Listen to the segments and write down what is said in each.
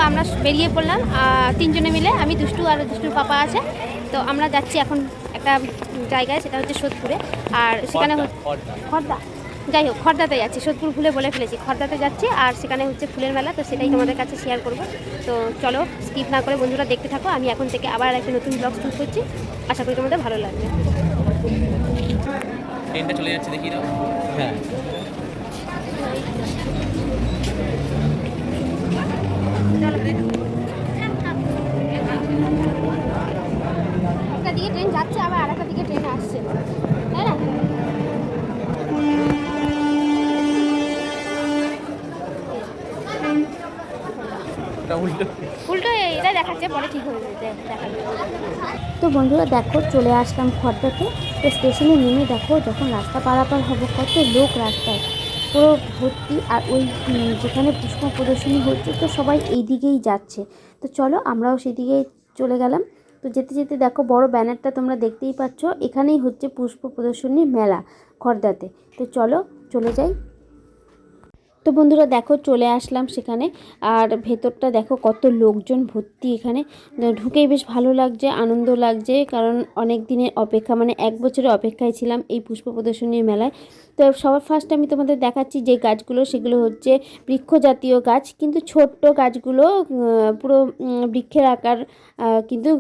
আমরা বেরিয়ে পড়লাম 3 জনে মিলে, আমি দুষ্টু আর দুষ্টুর পাপা আছে। তো আমরা যাচ্ছি এখন একটা জায়গায়, সেটা হচ্ছে সোদপুরে। আর সেখানে খর্দা, যাই হোক খর্দাতে যাচ্ছি, সোদপুর ভুলে বলে ফেলেছি, খর্দাতে যাচ্ছি। আর সেখানে হচ্ছে ফুলের মেলা, তো সেটাই তোমাদের কাছে শেয়ার করব। তো চলো স্কিপ না করে বন্ধুরা দেখতে থাকো। আমি এখন থেকে আবার একটা নতুন ব্লগ শুরু করছি, আশা করি তোমাদের ভালো লাগবে। ট্রেনটা চলে যাচ্ছে, দেখি দাও। হ্যাঁ, একটা দিকে ট্রেন যাচ্ছে, আবার আর একটা দিকে ট্রেন আসছে, তাই না? উল্টো এটা দেখাচ্ছে, পরে ঠিক হয়ে যেতে দেখাবে। তো বন্ধুরা দেখো চলে আসলাম খর্দাতে। তো স্টেশনে নেমে দেখো যখন রাস্তা পারাপার হবো কত লোক রাস্তায় পুরো ভর্তি। আর ওই যেখানে পুষ্প প্রদর্শনী হচ্ছে, তো সবাই এই দিকেই যাচ্ছে। তো চলো আমরাও সেদিকেই চলে গেলাম। তো যেতে যেতে দেখো বড় ব্যানারটা তোমরা দেখতেই পাচ্ছ, এখানেই হচ্ছে পুষ্প প্রদর্শনীর মেলা খর্দাতে। তো চলো চলে যাই। তো বন্ধুরা দেখো চলে আসলাম সেখানে। আর ভেতরটা দেখো কত লোকজন ভর্তি এখানে, ঢুকেই বেশ ভালো লাগছে, আনন্দ লাগছে। কারণ অনেক দিনের অপেক্ষা, মানে 1 বছরের অপেক্ষায় ছিলাম এই পুষ্প প্রদর্শনীর মেলায়। তো সবার ফার্স্ট আমি তোমাদের দেখাচ্ছি যে গাছগুলো, সেগুলো হচ্ছে বৃক্ষ জাতীয় গাছ, কিন্তু ছোট্ট গাছগুলো, পুরো বৃক্ষের আকার, কিন্তু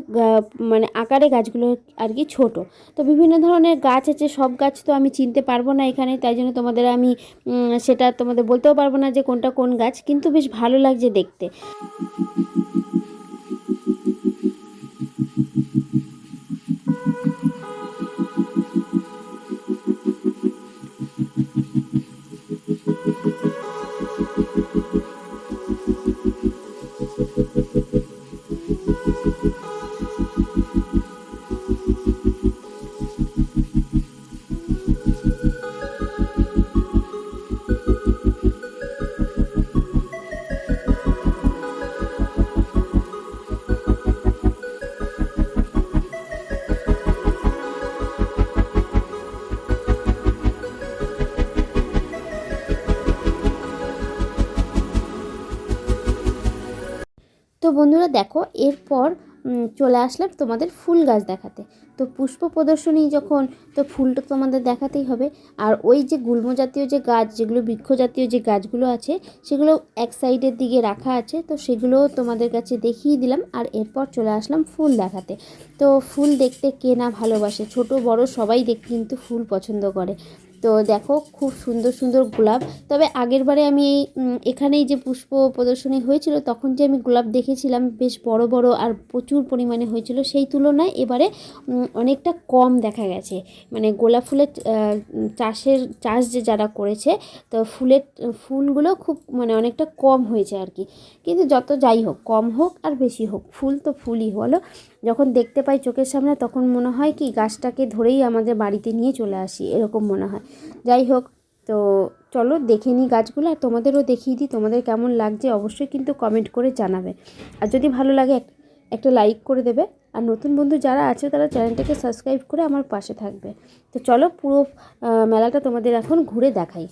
মানে আকারে গাছগুলো আর কি ছোট। তো বিভিন্ন ধরনের গাছ আছে, সব গাছ তো আমি চিনতে পারবো না এখানে, তাই জন্য তোমাদের আমি সেটা তোমাদের বলতেও পারবো না যে কোনটা কোন গাছ, কিন্তু বেশ ভালো লাগছে দেখতে। তো বন্ধুরা দেখো এরপর চলে আসলাম তোমাদের ফুল গাছ দেখাতে। তো পুষ্প প্রদর্শনী যখন, তো ফুলটা তোমাদের দেখাতেই হবে। আর ওই যে গুল্ম জাতীয় যে গাছ, যেগুলো বৃক্ষ জাতীয় যে গাছগুলো আছে, সেগুলো এক সাইডের দিকে রাখা আছে, তো সেগুলো তোমাদের কাছে দেখিয়ে দিলাম। আর এরপর চলে আসলাম ফুল দেখাতে। তো ফুল দেখতে কে না ভালোবাসে, ছোট বড় সবাই কিন্তু ফুল পছন্দ করে। তো দেখো খুব সুন্দর সুন্দর গোলাপ। তবে আগের বারে আমি এখানেই যে পুষ্প প্রদর্শনী হয়েছিল, তখন যে আমি গোলাপ দেখেছিলাম বেশ বড় বড় আর প্রচুর পরিমাণে হয়েছিল, সেই তুলনায় এবারে অনেকটা কম দেখা গেছে। মানে গোলাপ ফুলের চাষ যে যারা করেছে, তো ফুলগুলো খুব মানে অনেকটা কম হয়েছে আর কি। কিন্তু যত যাই হোক, কম হোক আর বেশি হোক, ফুল তো ফুলই বলো। যখন দেখতে পাই চোখের সামনে, তখন মনে হয় কি গাছটাকে ধরেই আমাদের বাড়িতে নিয়ে চলে আসি, এরকম মনে হয়। যাই হোক, তো চলো দেখে নিই গাছগুলো, আর তোমাদেরও দেখিয়ে দিই। তোমাদের কেমন লাগছে অবশ্যই কিন্তু কমেন্ট করে জানাবে। আর যদি ভালো লাগে একটা লাইক করে দেবে। আর নতুন বন্ধু যারা আছে তারা চ্যানেলটাকে সাবস্ক্রাইব করে আমার পাশে থাকবে। তো চলো পুরো মেলাটা তোমাদের এখন ঘুরে দেখাই।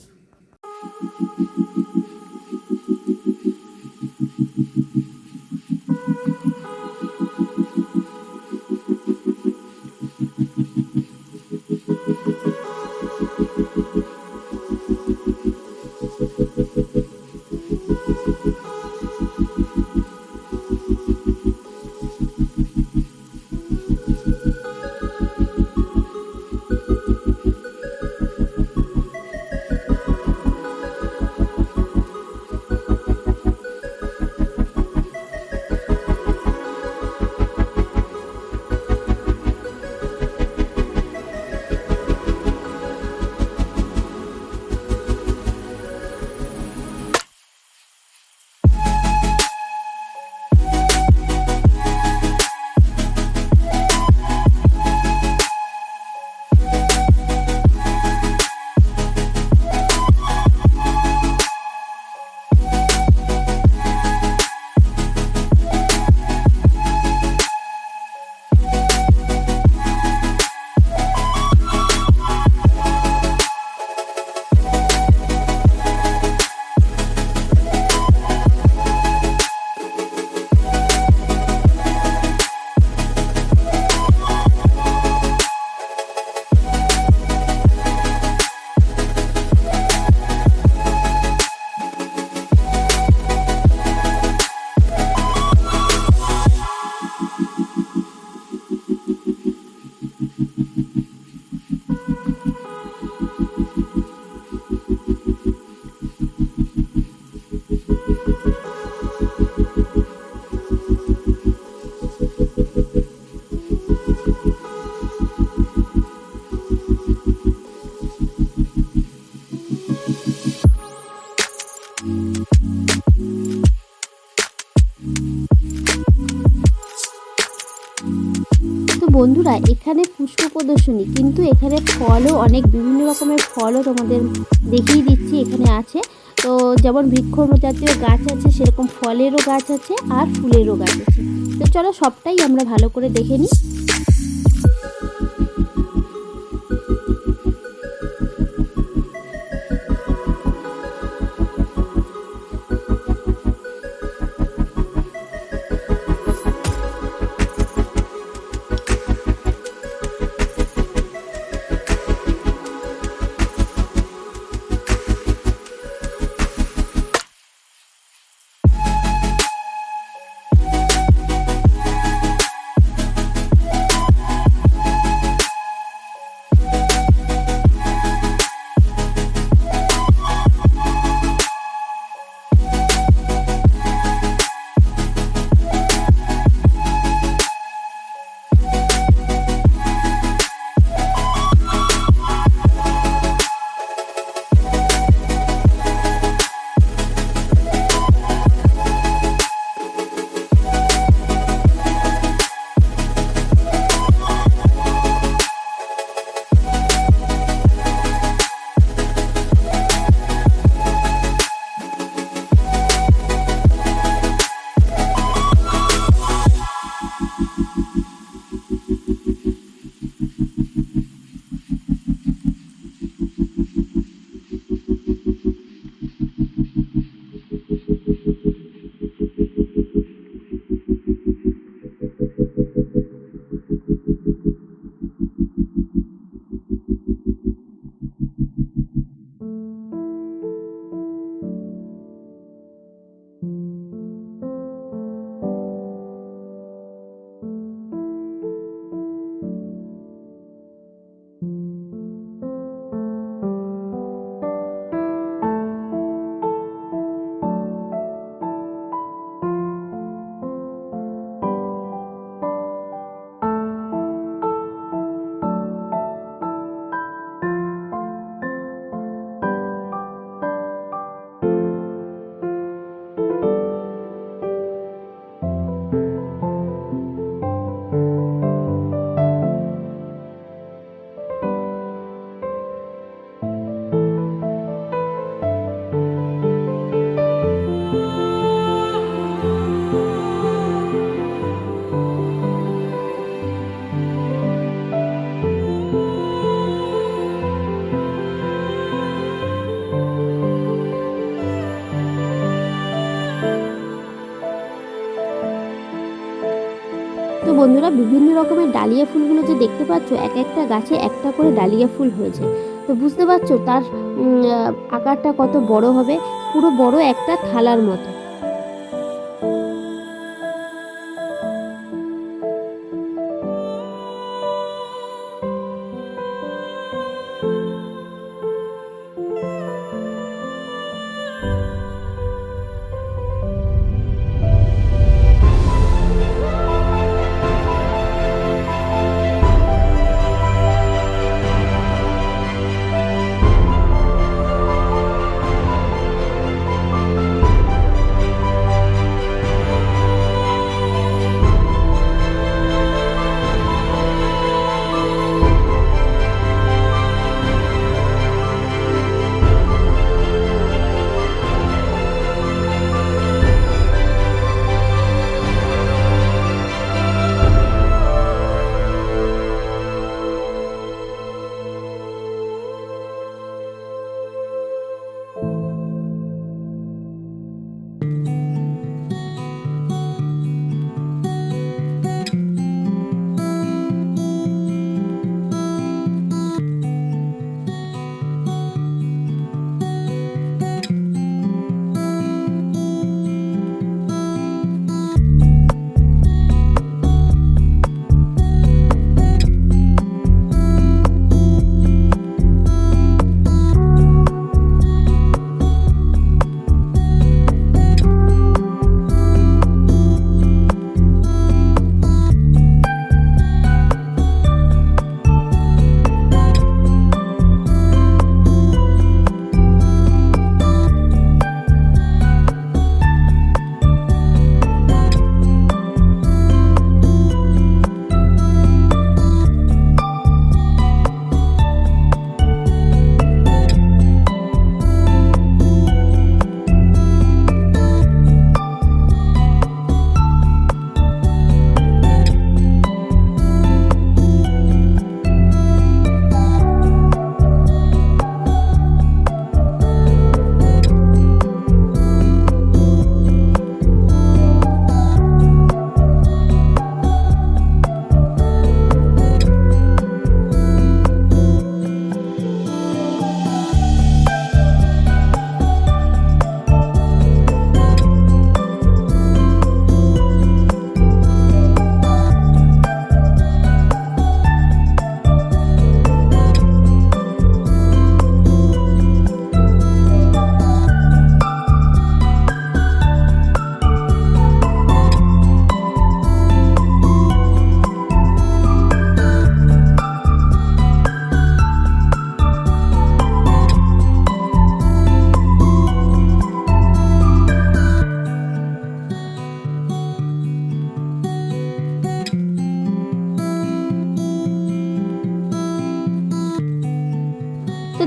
বন্ধুরা এখানে পুষ্প প্রদর্শনী, কিন্তু এখানে ফলও অনেক বিভিন্ন রকমের ফলও তোমাদের দেখিয়ে দিচ্ছি এখানে আছে। তো যেমন বৃক্ষ জাতীয় গাছ আছে, সেরকম ফলেরও গাছ আছে আর ফুলেরও গাছ আছে। তো চলো সবটাই আমরা ভালো করে দেখে নিই। তো বন্ধুরা বিভিন্ন রকমের ডালিয়া ফুলগুলো যে দেখতে পাচ্ছ, এক একটা গাছে একটা করে ডালিয়া ফুল হয়েছে। তো বুঝতে পারছো তার আকারটা কত বড় হবে, পুরো বড় একটা থালার মতো।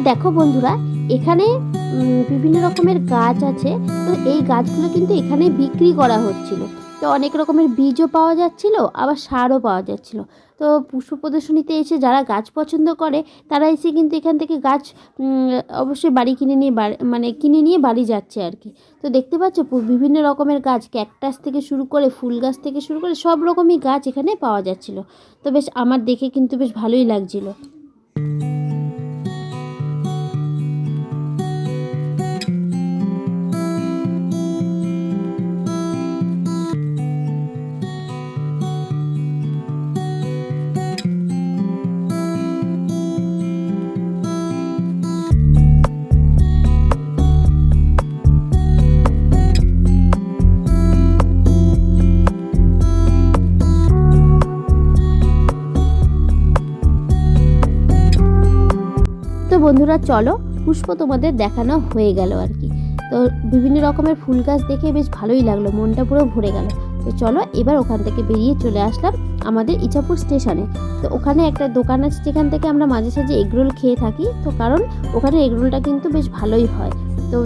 দেখো বন্ধুরা, এখানে বিভিন্ন রকমের গাছ আছে। তো এই গাছগুলো কিন্তু এখানে বিক্রি করা হচ্ছিল। তো অনেক রকমের বীজও পাওয়া যাচ্ছিল, আবার সারও পাওয়া যাচ্ছিল। তো পুষ্প প্রদর্শনীতে এসে যারা গাছ পছন্দ করে তারা এসে কিন্তু এখান থেকে গাছ অবশ্যই বাড়ি কিনে নিয়ে কিনে নিয়ে বাড়ি যাচ্ছে আর কি। তো দেখতে পাচ্ছ বিভিন্ন রকমের গাছ, ক্যাকটাস থেকে শুরু করে ফুল গাছ থেকে শুরু করে সব রকমই গাছ এখানে পাওয়া যাচ্ছিল। তো বেশ আমার দেখে কিন্তু বেশ ভালোই লাগছিল। তো বন্ধুরা চলো, পুষ্প তোমাদের দেখানো হয়ে গেল আর কি। তো বিভিন্ন রকমের ফুল গাছ দেখে বেশ ভালোই লাগলো, মনটা পুরো ভরে গেল। তো চলো এবার ওখান থেকে বেরিয়ে চলে আসলাম আমাদের ইছাপুর স্টেশনে। তো ওখানে একটা দোকান আছে যেখান থেকে আমরা মাঝে সাঝে এগরোল খেয়ে থাকি। তো কারণ ওখানে এগরোলটা কিন্তু বেশ ভালোই হয়। তো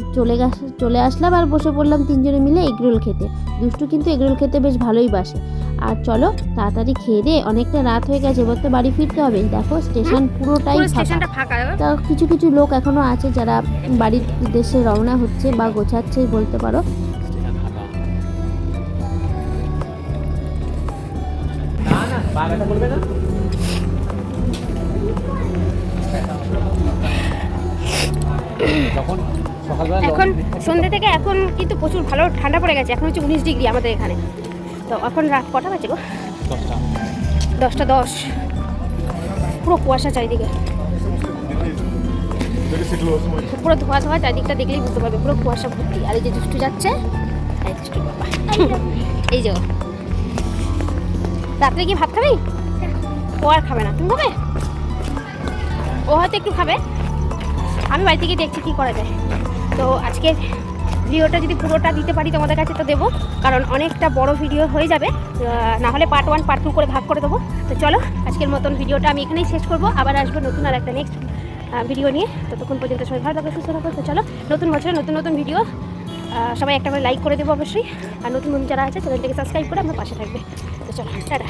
চলে আসলাম আর বসে পড়লাম তিনজনে মিলে এগরোল খেতে। দুষ্টু কিন্তু এগরোল খেতে বেশ ভালোই বাসে। আর চলো তাড়াতাড়ি খেয়ে দে, অনেকটা রাত হয়ে গেছে, এবার তো বাড়ি ফিরতে হবে। দেখো স্টেশন পুরোটাই ফাঁকা। তা কিছু কিছু লোক এখনো আছে যারা বাড়ির উদ্দেশ্যে রওনা হচ্ছে বা গোছাচ্ছে বলতে পারো। এখন সন্ধ্যে থেকে এখন কিন্তু প্রচুর ভালো ঠান্ডা পড়ে গেছে। এখন হচ্ছে 19 ডিগ্রি আমাদের এখানে। তো এখন রাত কটা বাজে গো? 10টা 10। পুরো কুয়াশা চারিদিকে, পুরো ধোয়া ধোয়া চারিদিকটা দেখলেই বুঝতে পারবে, পুরো কুয়াশা ভর্তি। আর এই যে দুষ্টু যাচ্ছে, এই দুষ্টু বাবা, এই যে রাত্রে কি ভাত খাবি? ও আর খাবে না, তুমি খাবে? ও হয়তো একটু খাবে, আমি বাড়ি থেকে দেখছি কী করা যায়। তো আজকের ভিডিওটা যদি পুরোটা দিতে পারি তোমাদের কাছে তো দেবো, কারণ অনেকটা বড় ভিডিও হয়ে যাবে। না হলে পার্ট 1 পার্ট 2 করে ভাগ করে দেবো। তো চলো আজকের মতন ভিডিওটা আমি এখানেই শেষ করবো। আবার আসবো নতুন আর একটা নেক্সট ভিডিও নিয়ে। ততক্ষণ পর্যন্ত সবাই ভালো থাকবে, সুস্থ থাকবে। তো চলো নতুন বছরে নতুন নতুন ভিডিও সবাই একটা করে লাইক করে দেবো অবশ্যই। আর নতুন যারা আছে চ্যানেলটাকে সাবস্ক্রাইব করে আমার পাশে থাকবে। তো চলো টাটা।